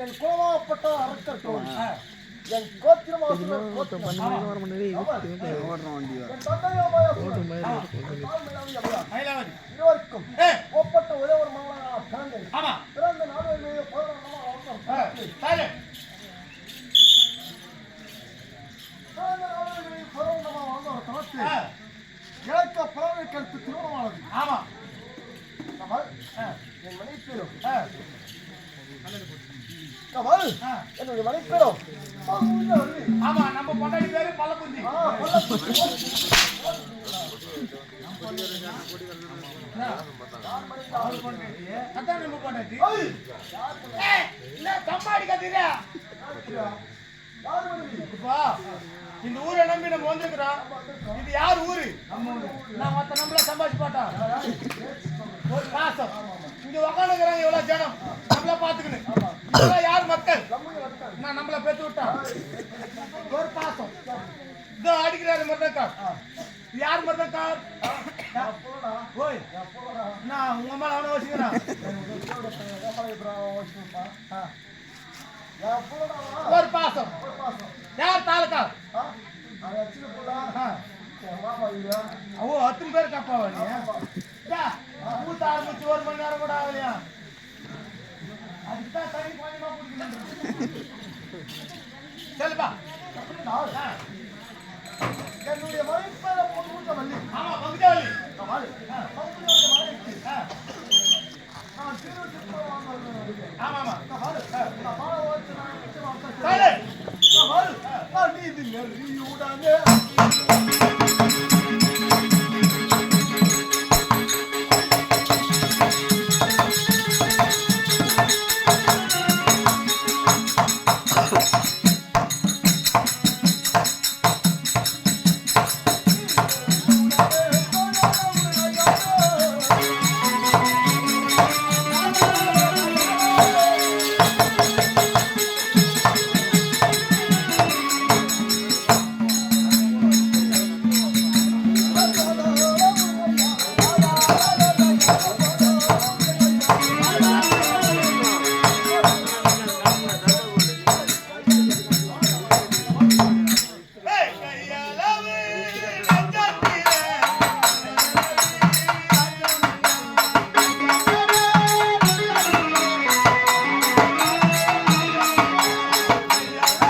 என் கோமாப்பட்ட அரக்கர்கள் என் கோத்திரம் இருவருக்கும் ஒப்பட்ட ஒரே ஒரு மகனாக பிறந்தேன். பிறந்த நாடு எனக்கு பிறகு திருமணமானது. என் மனைப்பேரும் என்னுடைய மனைப்பேரும் ஆமா நம்ம பொண்டாடி பேரு பல்லக்குஞ்சி. அதான் நம்ம பொண்டாட்டி. கம்மாடி கத்திரியா இந்த ஊரை நம்பி நம்ம வந்திருக்கிறோம். இது யார் ஊரு? நான் மத்த நம்மள சம்பாதிச்சு போட்டோம். ஒரு பாசம் இங்க உக்காந்துக்கிறாங்க. எவ்வளவு ஜனம் நம்மள பாத்துக்கணும். இதெல்லாம் யார் மக்கள்? நான் நம்மள பெற்று விட்டான். ஒரு பாசம் இதோ அடிக்கிறாரு மருதக்கார். யார் மருதக்கார்? ஓய் நான் உங்க மேல அவனை வச்சுக்கிறேன். ஒரு பாசம் யார் தாலுக்கா? ஓ அத்தனை பேர் கப்பாவா? ஊத்த ஆரம்பிச்சு 1 மணி நேரம் கூட ஆகலையா? அதுக்குதான் தனி பாயமா குடிக்கணும். சொல்லுப்பா. என்னுடைய மனைப்பேர பொண்ணு வள்ளி. ஆமா பங்குஜாவளி. ஆமா ஆமா நீதி நெறியுடனே